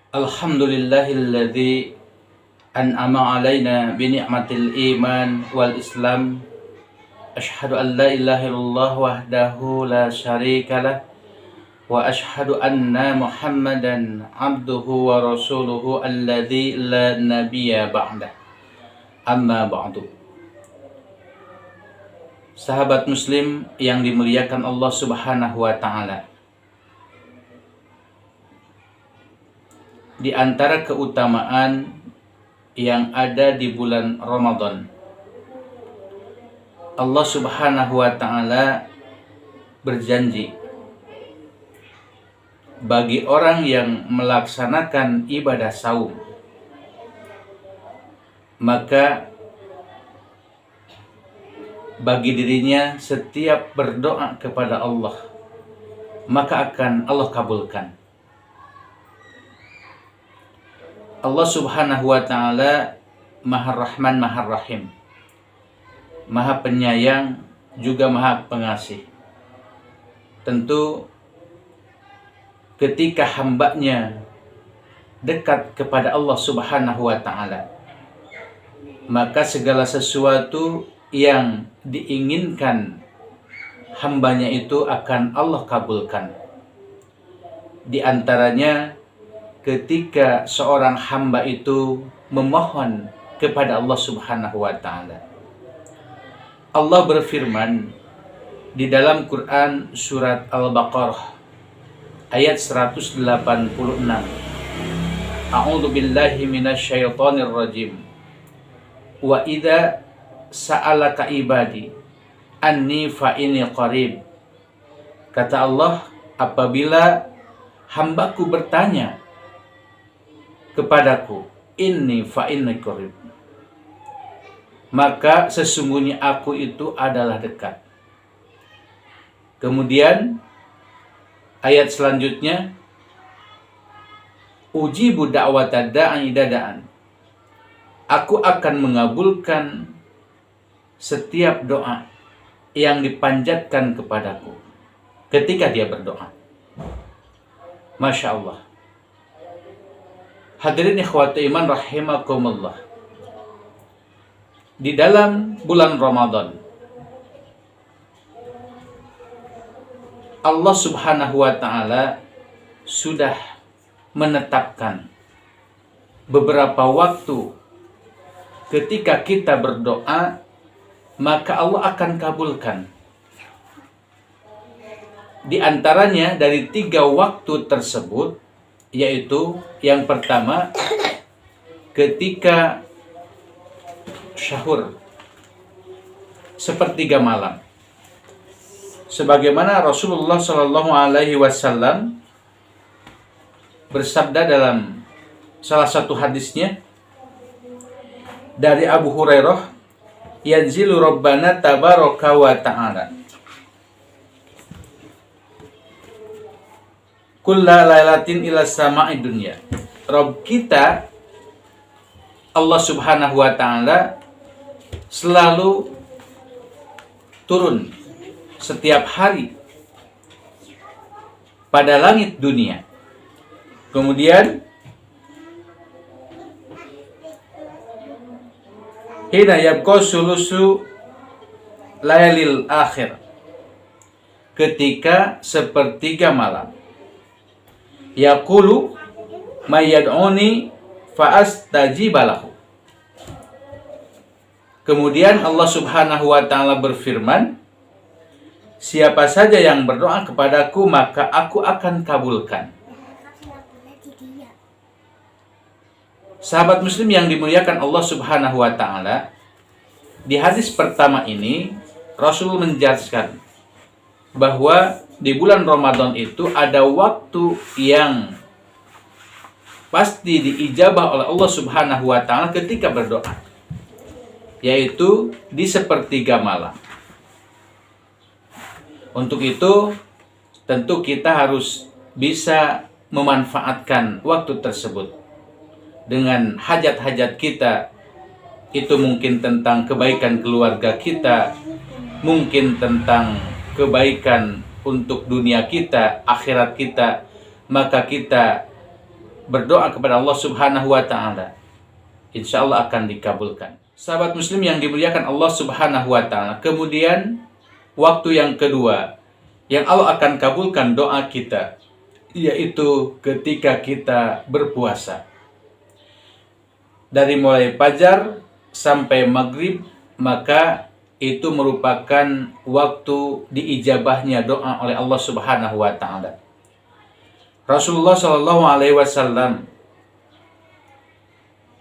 Alhamdulillahilladzi an'ama alaina bi ni'matil iman wal islam. Asyhadu an la ilaha illallah wahdahu la syarikalah wa asyhadu anna Muhammadan abduhu wa rasuluhu alladzi la nabiyya ba'dah. Amma ba'du. Sahabat muslim yang dimuliakan Allah Subhanahu wa taala. Di antara keutamaan yang ada di bulan Ramadan, Allah Subhanahu wa taala berjanji bagi orang yang melaksanakan ibadah saum, maka bagi dirinya setiap berdoa kepada Allah, maka akan Allah kabulkan. Allah Subhanahu wa taala Maha Rahman, Maha Rahim, Maha Penyayang, juga Maha Pengasih. Tentu ketika hambanya dekat kepada Allah Subhanahu wa taala, maka segala sesuatu yang diinginkan hambanya itu akan Allah kabulkan. Di antaranya ketika seorang hamba itu memohon kepada Allah Subhanahu wa taala. Allah berfirman di dalam Quran surat Al-Baqarah ayat 186. A'udzu billahi minasyaitonir rajim. Wa idza sa'alaka ibadi anni fa inni qarib. Kata Allah, apabila hambaku bertanya kepadaku, inni fa inni qarib, maka sesungguhnya aku itu adalah dekat. Kemudian ayat selanjutnya, ujibu da'wata da'i dada'an, aku akan mengabulkan setiap doa yang dipanjatkan kepadaku ketika dia berdoa. Masya Allah. Hadirin ikhwati iman rahimakumullah. Di dalam bulan Ramadan, Allah Subhanahu wa taala sudah menetapkan beberapa waktu ketika kita berdoa, maka Allah akan kabulkan. Di antaranya dari 3 waktu tersebut, yaitu yang pertama ketika syahur, sepertiga malam, sebagaimana Rasulullah Shallallahu Alaihi Wasallam bersabda dalam salah satu hadisnya dari Abu Hurairah, yanzilu Rabbana tabaraka wa ta'ala kulla lailatin ila sama'i dunya. Rabb kita Allah Subhanahu wa taala selalu turun setiap hari pada langit dunia. Kemudian hina yabqa sulusu lailil akhir, ketika sepertiga malam, yaqulu mayyad'uni fa'astajibalahu. Kemudian Allah Subhanahu wa taala berfirman, siapa saja yang berdoa kepadaku maka aku akan kabulkan. Sahabat muslim yang dimuliakan Allah Subhanahu wa taala, di hadis pertama ini Rasul menjelaskan bahwa di bulan Ramadan itu ada waktu yang pasti diijabah oleh Allah Subhanahu wa taala ketika berdoa, yaitu di sepertiga malam. Untuk itu tentu kita harus bisa memanfaatkan waktu tersebut dengan hajat-hajat kita. Itu mungkin tentang kebaikan keluarga kita, mungkin tentang kebaikan untuk dunia kita, akhirat kita, maka kita berdoa kepada Allah Subhanahu wa taala, insya Allah akan dikabulkan. Sahabat muslim yang dimuliakan Allah Subhanahu wa taala, kemudian waktu yang kedua yang Allah akan kabulkan doa kita, yaitu ketika kita berpuasa. Dari mulai fajar sampai maghrib, maka itu merupakan waktu diijabahnya doa oleh Allah Subhanahu wa taala. Rasulullah Shallallahu alaihi wasallam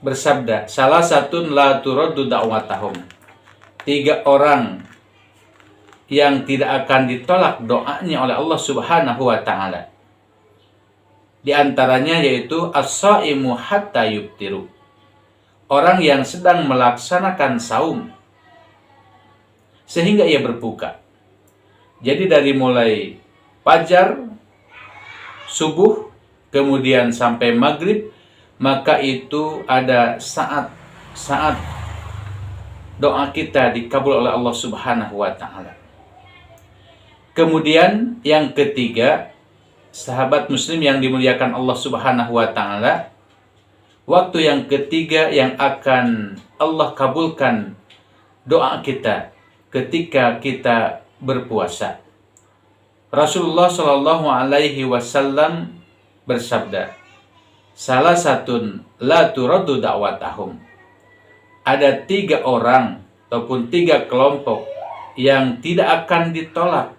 bersabda, salah satu la turaddu da'watahum. 3 orang yang tidak akan ditolak doanya oleh Allah Subhanahu wa taala. Di antaranya yaitu as-shaimu hatta yuftiru. Orang yang sedang melaksanakan saum sehingga ia berbuka. Jadi dari mulai fajar, subuh, kemudian sampai maghrib, maka itu ada saat doa kita dikabul oleh Allah Subhanahu wa taala. Kemudian yang ketiga, sahabat muslim yang dimuliakan Allah Subhanahu wa taala, waktu yang ketiga yang akan Allah kabulkan doa kita ketika kita berpuasa. Rasulullah Shallallahu alaihi wasallam bersabda, salah satun la turaddu da'watahum. Ada 3 orang ataupun 3 kelompok yang tidak akan ditolak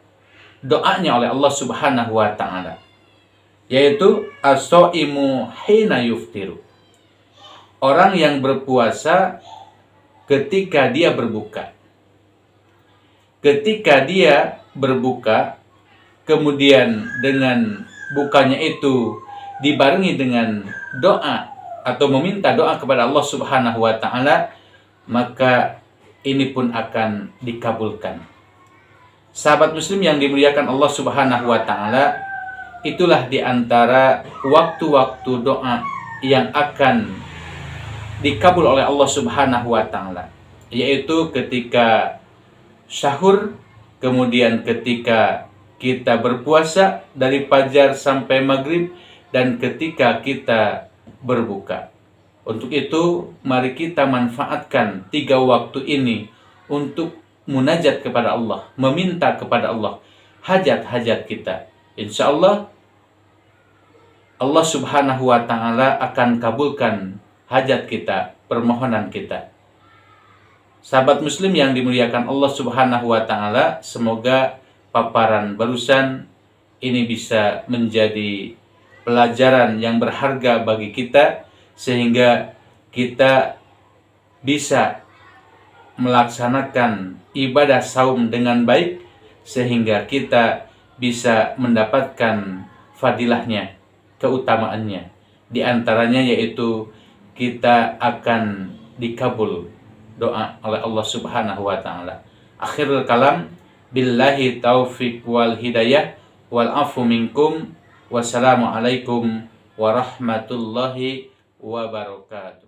doanya oleh Allah Subhanahu wa taala, yaitu as-shaimu hina yuftiru. Orang yang berpuasa ketika dia berbuka. Ketika dia berbuka, kemudian dengan bukanya itu dibarengi dengan doa atau meminta doa kepada Allah Subhanahu wa taala, maka ini pun akan dikabulkan. Sahabat muslim yang dimuliakan Allah Subhanahu wa taala, itulah di antara waktu-waktu doa yang akan dikabul oleh Allah Subhanahu wa taala, yaitu ketika sahur, kemudian ketika kita berpuasa dari fajar sampai maghrib, dan ketika kita berbuka. Untuk itu, mari kita manfaatkan 3 waktu ini untuk munajat kepada Allah, meminta kepada Allah hajat-hajat kita. Insya Allah, Allah Subhanahu wa taala akan kabulkan hajat kita, permohonan kita. Sahabat muslim yang dimuliakan Allah Subhanahu wa taala, semoga paparan barusan ini bisa menjadi pelajaran yang berharga bagi kita, sehingga kita bisa melaksanakan ibadah saum dengan baik, sehingga kita bisa mendapatkan fadilahnya, keutamaannya. Di antaranya yaitu kita akan dikabul doa oleh Allah Subhanahu wa taala. Akhirul kalam, billahi taufiq wal hidayah wal afu minkum. Wassalamualaikum warahmatullahi wabarakatuh.